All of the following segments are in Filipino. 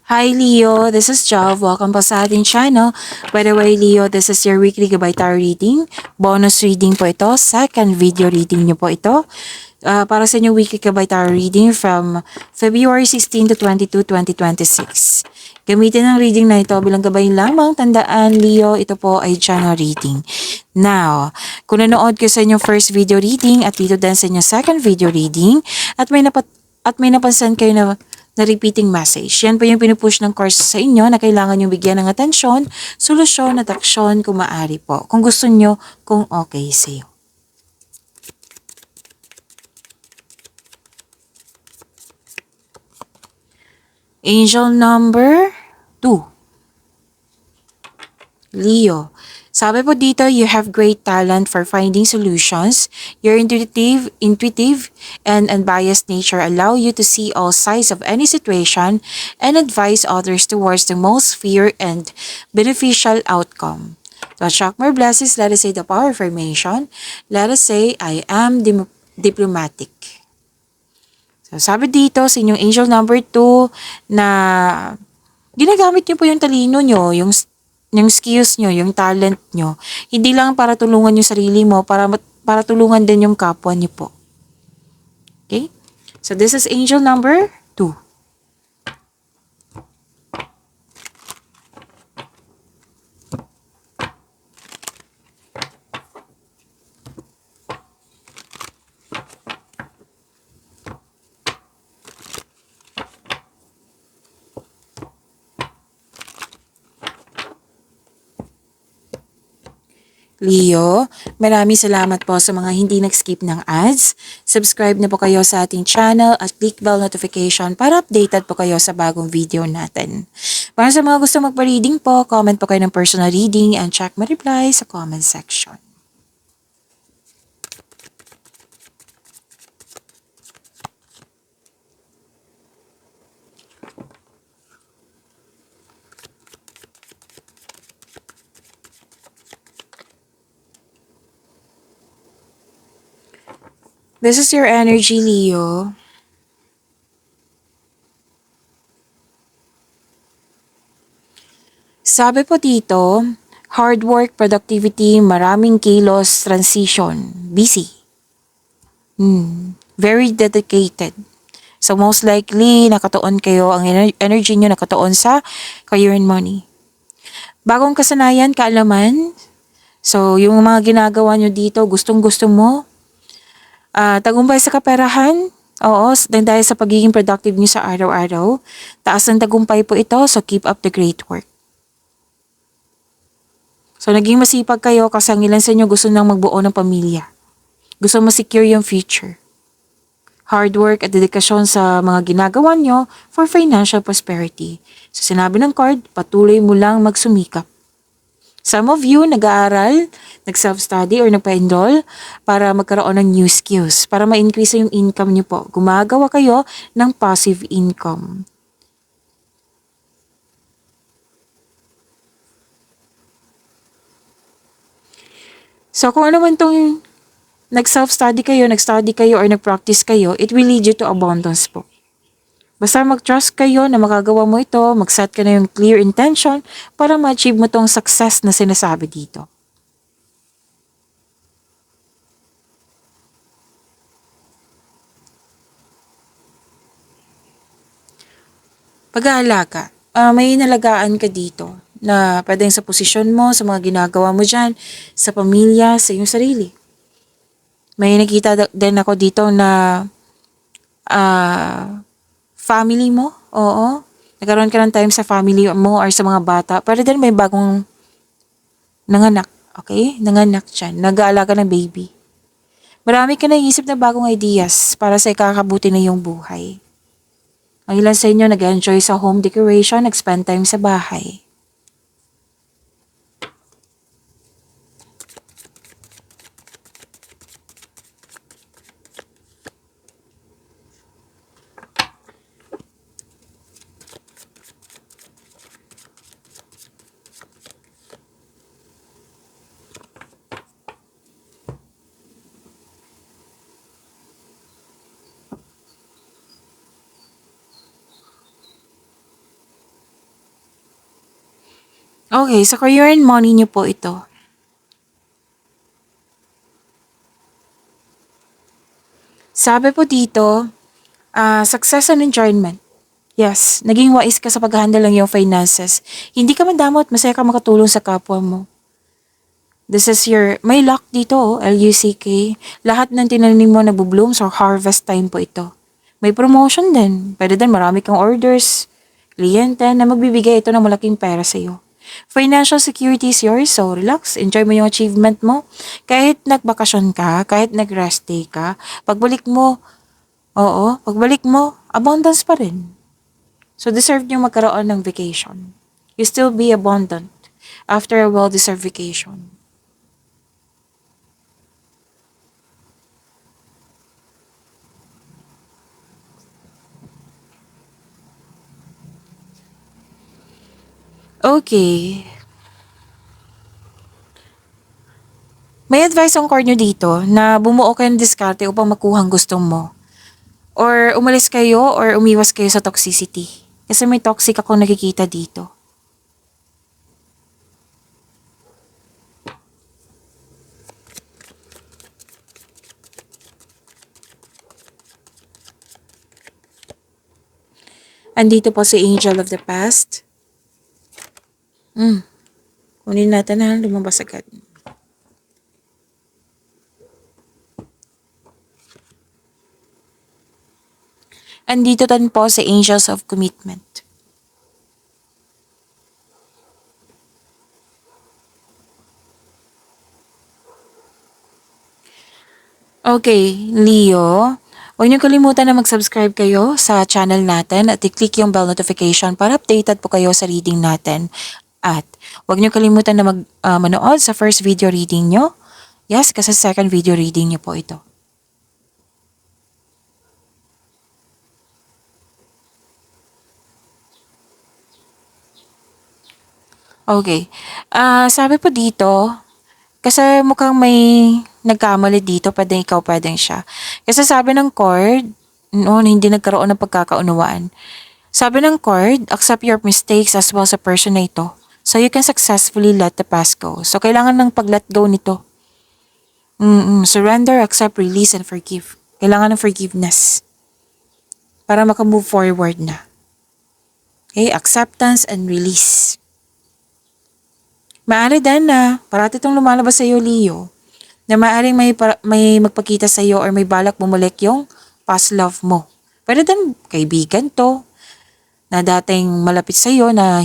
Hi Leo, this is Jav. Welcome po sa ating channel. By the way Leo, this is your weekly Gabay Tarot reading. Bonus reading po ito. Second video reading niyo po ito. Para sa inyong weekly Gabay Tarot reading from February 16 to 22, 2026. Gamitin ang reading na ito bilang gabay lamang. Tandaan Leo, ito po ay channel reading. Now, kung nanood ko sa inyong first video reading at dito din sa inyong second video reading at may napansin kayo na repeating message. Yan po yung pinupush ng course sa inyo na kailangan yung bigyan ng atensyon, solusyon at aksyon kung maaari po. Kung gusto nyo, kung okay sa'yo. Angel number 2. Leo. Sabi po dito, you have great talent for finding solutions. Your intuitive, and unbiased nature allow you to see all sides of any situation and advise others towards the most fair and beneficial outcome. To attract more blessings, let us say the power of affirmation. Let us say, I am diplomatic. So, sabi dito sa inyong angel number 2 na ginagamit niyo po yung talino nyo, yung skills nyo, yung talent nyo. Hindi lang para tulungan yung sarili mo, para tulungan din yung kapwa nyo po. Okay? So, this is angel number 2. Leo, maraming salamat po sa mga hindi nag-skip ng ads. Subscribe na po kayo sa ating channel at click bell notification para updated po kayo sa bagong video natin. Para sa mga gusto magpa-reading po, comment po kayo ng personal reading and check my reply sa comment section. This is your energy, Leo. Sabi po dito, hard work, productivity, maraming kilos, transition, busy. Very dedicated. So most likely, nakatuon kayo, ang energy nyo nakatuon sa career and money. Bagong kasanayan, kaalaman. So yung mga ginagawa nyo dito, gustong-gusto mo. Tagumpay sa kaperahan. Oo, dahil sa pagiging productive nyo sa araw-araw. Taas ng tagumpay po ito, so keep up the great work. So, naging masipag kayo kasi ang ilan sa inyo gusto nang magbuo ng pamilya. Gusto ma-secure yung future. Hard work at dedikasyon sa mga ginagawa nyo for financial prosperity. So, sinabi ng card, patuloy mo lang magsumikap. Some of you nag-aaral, nag-self-study or nagpa-enroll para magkaroon ng new skills, para ma-increase yung income nyo po. Gumagawa kayo ng passive income. So, kung ano man tong nag-self-study kayo, nag-study kayo, or nag-practice kayo, it will lead you to abundance po. Basta mag-trust kayo na magagawa mo ito, mag-set ka na yung clear intention para ma-achieve mo tong success na sinasabi dito. Pag-aalaga, may inalagaan ka dito na pwedeng sa posisyon mo, sa mga ginagawa mo dyan, sa pamilya, sa iyong sarili. May nakita din ako dito na family mo, oo. Nagkaroon ka ng time sa family mo or sa mga bata. Pero din may bagong nanganak, okay? Nanganak dyan. Nag-aalaga ng baby. Marami ka naisip na bagong ideas para sa ikakabuti na yung buhay. Ang ilan sa inyo nag-enjoy sa home decoration, nag-spend time sa bahay. Okay, sa career and money niyo po ito. Sabi po dito, success and enjoyment. Yes, naging wais ka sa pag-handle ng iyong finances. Hindi ka madamot, masaya ka makatulong sa kapwa mo. This is your, may luck dito, Luck. Lahat ng tinanim mo nagbo-bloom, so harvest time po ito. May promotion din. Pwede din marami kang orders, kliyente na magbibigay ito ng malaking pera sa iyo. Financial security is yours, so relax, enjoy mo yung achievement mo. Kahit nagbakasyon ka, kahit nag-rest day ka, pagbalik mo, pagbalik mo, abundance pa rin. So deserve nyo magkaroon ng vacation. You still be abundant after a well-deserved vacation. Okay. May advice ang card nyo dito na bumuo kayo ng diskarte upang makuha ang gusto mo. Or umalis kayo or umiwas kayo sa toxicity. Kasi may toxic ako nakikita dito. Andito po si Angel of the Past. Kunin natin ha, lumabas agad. Andito din po si Angels of Commitment. Okay, Leo. Huwag niyo kalimutan na mag-subscribe kayo sa channel natin at i-click yung bell notification para updated po kayo sa reading natin. At huwag niyo kalimutan na manood sa first video reading nyo. Yes, kasi second video reading nyo po ito. Okay. Sabi po dito, kasi mukhang may nagkamali dito, pwedeng ikaw, pwedeng siya. Kasi sabi ng cord, noon hindi nagkaroon ng pagkakaunawaan. Sabi ng cord, accept your mistakes as well sa person na ito. So you can successfully let the past go. So kailangan ng pag-let go nito. Surrender, accept, release, and forgive. Kailangan ng forgiveness para makamove forward na. Okay, acceptance and release. Maaari din na parati itong lumalabas sa iyo, Leo, na maaaring may magpakita sa iyo or may balak bumalik yung past love mo. Pwede din kaibigan to, na dating malapit sa iyo na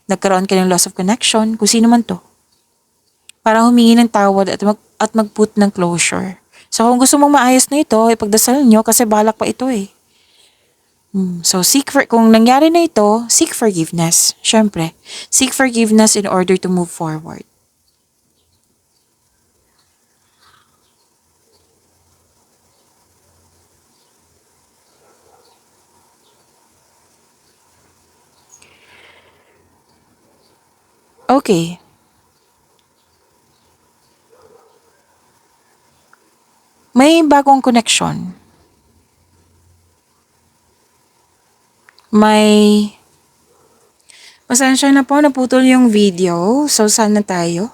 nagkaroon ka ng loss of connection, kung sino man to. Para humingi ng tawad at mag-put ng closure. So kung gusto mong maayos na ito, ipagdasal nyo kasi balak pa ito eh. So kung nangyari na ito, seek forgiveness. Syempre, seek forgiveness in order to move forward. Okay. May bagong connection. Pasensya na po, naputol yung video. So, saan na tayo?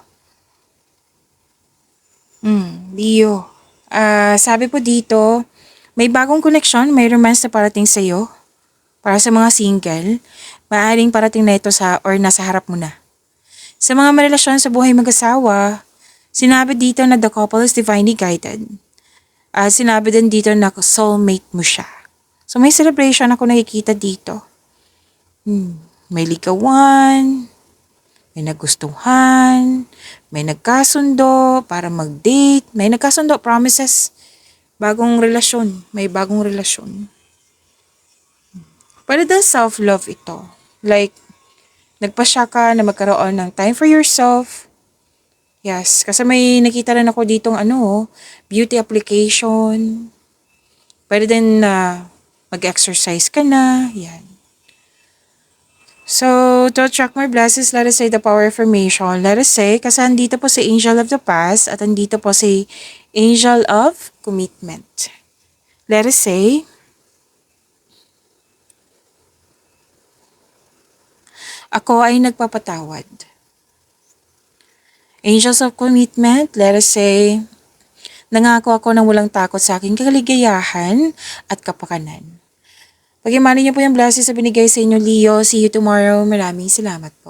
Leo. Sabi po dito, may bagong connection, may romance na parating sa iyo. Para sa mga single, maaaring parating na ito nasa harap mo na. Sa mga marelasyon sa buhay mag-asawa, sinabi dito na the couple is divinely guided. At sinabi din dito na soulmate mo siya. So may celebration ako nakikita dito. May ligawan, may nagustuhan, may nagkasundo para mag-date, may nagkasundo, promises, bagong relasyon, may bagong relasyon. Pwede din self-love ito. Like, nagpasya ka na magkaroon ng time for yourself. Yes, kasi may nakita rin ako ditong beauty application. Pwede din na mag-exercise ka na. Yan. So, to attract more blessings, let us say the power affirmation. Let us say, kasi andito po si Angel of the Past at andito po si Angel of Commitment. Let us say, Ako ay nagpapatawad. Angels of Commitment, let us say, nangako ako ng walang takot sa aking kaligayahan at kapakanan. Pag-imani niyo po yung blessings na binigay sa inyo, Leo. See you tomorrow. Maraming salamat po.